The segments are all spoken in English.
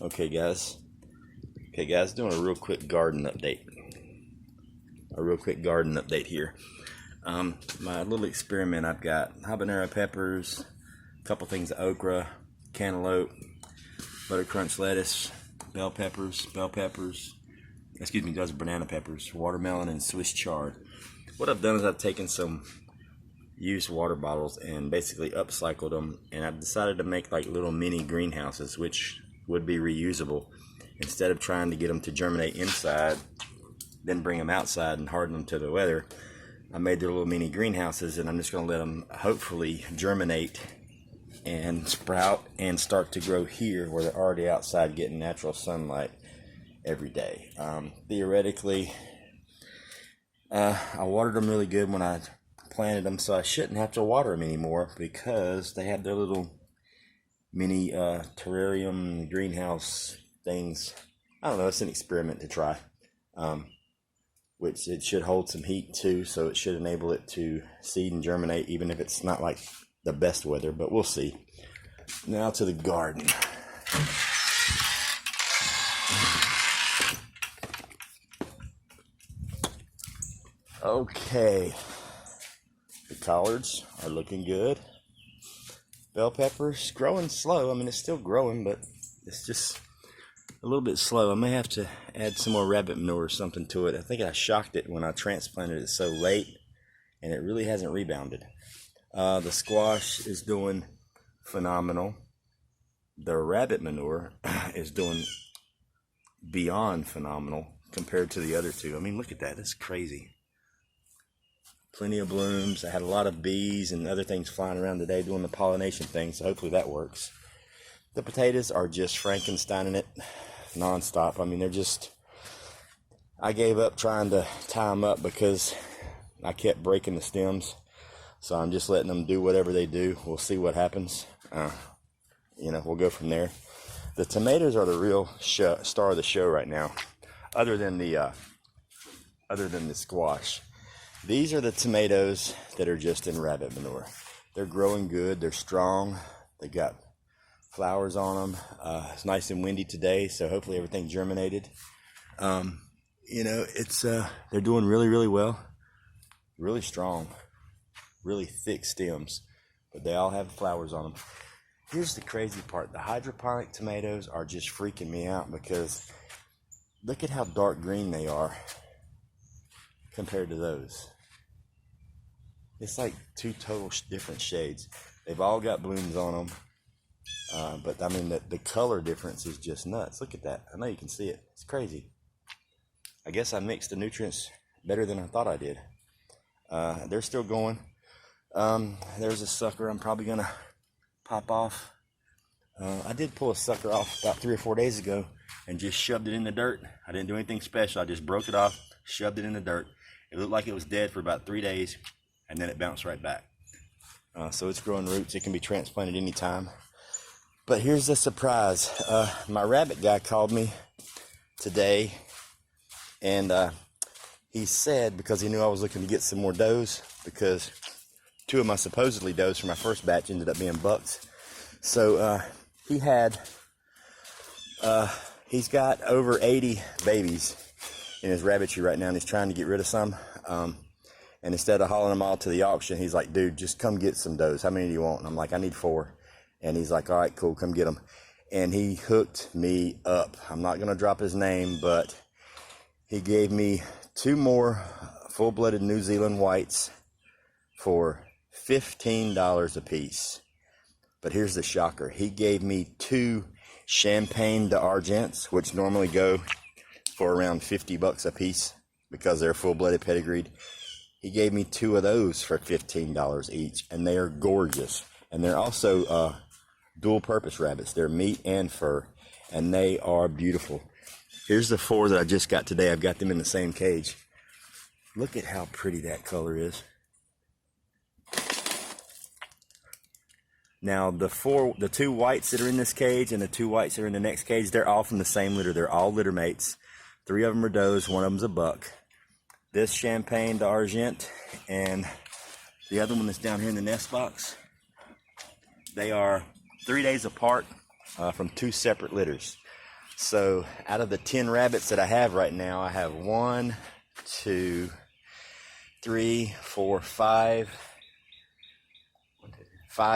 Okay, guys. Doing a real quick garden update. Here. My little experiment. I've got habanero peppers, a couple things of okra, cantaloupe, butter crunch lettuce, bell peppers. Excuse me, those are banana peppers, watermelon, and Swiss chard. What I've done is I've taken some used water bottles and basically upcycled them, and I've decided to make like little mini greenhouses, which would be reusable. Instead of trying to get them to germinate inside, then bring them outside and harden them to the weather, I made their little mini greenhouses, and I'm just going to let them hopefully germinate and sprout and start to grow here where they're already outside getting natural sunlight every day. Theoretically, I watered them really good when I planted them, so I shouldn't have to water them anymore because they have their little mini terrarium greenhouse things. I don't know, it's an experiment to try, which it should hold some heat too, so it should enable it to seed and germinate even if it's not like the best weather, but we'll see. Now to the garden. Okay, the collards are looking good. Bell peppers growing slow. I mean, it's still growing, but it's just a little bit slow. I may have to add some more rabbit manure or something to it. I think I shocked it when I transplanted it so late, and it really hasn't rebounded. The squash is doing phenomenal. The rabbit manure is doing beyond phenomenal compared to the other two. I mean, look at that. It's crazy. Plenty of blooms. I had a lot of bees and other things flying around today doing the pollination thing, so hopefully that works. The potatoes are just Frankensteining it nonstop. I mean, they're just... I gave up trying to tie them up because I kept breaking the stems. So I'm just letting them do whatever they do. We'll see what happens. We'll go from there. The tomatoes are the real star of the show right now, other than the squash. These are the tomatoes that are just in rabbit manure. They're growing good. They're strong. They got flowers on them. It's nice and windy today, so hopefully everything germinated. They're doing really, really well. Really strong. Really thick stems, but they all have flowers on them. Here's the crazy part. The hydroponic tomatoes are just freaking me out because look at how dark green they are compared to those. It's like two total different shades. They've all got blooms on them, but I mean the color difference is just nuts. Look at that. I know you can see it. It's crazy. I guess I mixed the nutrients better than I thought I did. They're still going. There's a sucker I'm probably gonna pop off. I did pull a sucker off about 3 or 4 days ago and just shoved it in the dirt. I didn't do anything special. I just broke it off, shoved it in the dirt. It looked like it was dead for about 3 days, and then it bounced right back. So it's growing roots. It can be transplanted anytime. But here's the surprise. My rabbit guy called me today, and he said, because he knew I was looking to get some more does, because 2 of my supposedly does from my first batch ended up being bucks. So he's got over 80 babies in his rabbitry right now, and he's trying to get rid of some. And instead of hauling them all to the auction, he's like, dude, just come get some does. How many do you want? And I'm like, I need 4. And he's like, all right, cool, come get them. And he hooked me up. I'm not going to drop his name, but he gave me 2 more full-blooded New Zealand whites for $15 a piece. But here's the shocker. He gave me 2 Champagne d'Argents, which normally go for around $50 a piece because they're full-blooded pedigreed. He gave me 2 of those for $15 each, and they are gorgeous. And they're also dual-purpose rabbits. They're meat and fur, and they are beautiful. Here's the 4 that I just got today. I've got them in the same cage. Look at how pretty that color is. Now, the 2 whites that are in this cage and the 2 whites that are in the next cage, they're all from the same litter. They're all litter mates. 3 of them are does, 1 of them's a buck. This Champagne d'Argent and the other one that's down here in the nest box, they are 3 days apart from 2 separate litters. So out of the 10 rabbits that I have right now, I have 1, 2, 3, 4, 5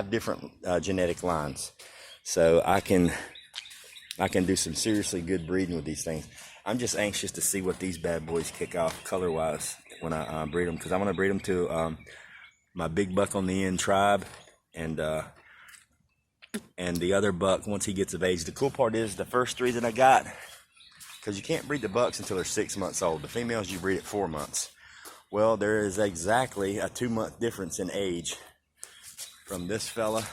different genetic lines. So I can do some seriously good breeding with these things. I'm just anxious to see what these bad boys kick off color-wise when I breed them, because I want to breed them to my big buck on the end tribe, and the other buck once he gets of age. The cool part is the first 3 that I got, because you can't breed the bucks until they're 6 months old. The females you breed at 4 months. Well, there is exactly a 2-month difference in age from this fella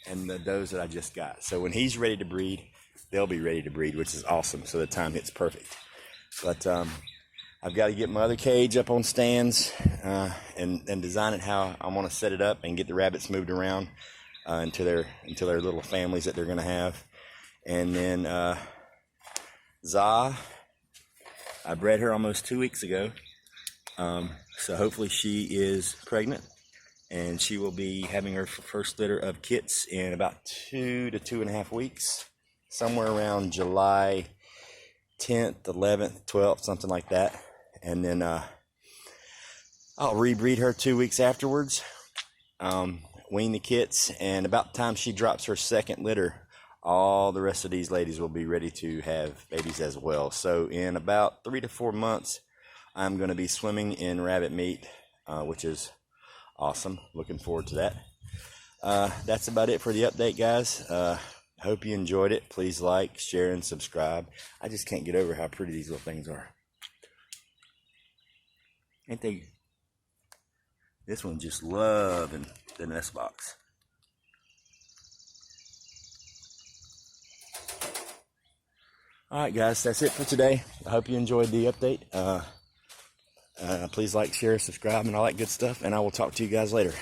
and the does that I just got. So when he's ready to breed, they'll be ready to breed, which is awesome. So the time hits perfect. But I've got to get my other cage up on stands and design it how I want to set it up and get the rabbits moved around into their little families that they're going to have. And then Za, I bred her almost 2 weeks ago. So hopefully she is pregnant, and she will be having her first litter of kits in about 2 to 2.5 weeks, somewhere around July 10th, 11th, 12th, something like that. And then I'll rebreed her 2 weeks afterwards, wean the kits, and about the time she drops her second litter, all the rest of these ladies will be ready to have babies as well. So in about 3 to 4 months, I'm going to be swimming in rabbit meat, which is awesome. Looking forward to that. That's about it for the update, guys. Hope you enjoyed it. Please like, share, and subscribe. I just can't get over how pretty these little things are. Ain't they? This one just loving the nest box. Alright guys, that's it for today. I hope you enjoyed the update. Please like, share, subscribe, and all that good stuff, and I will talk to you guys later.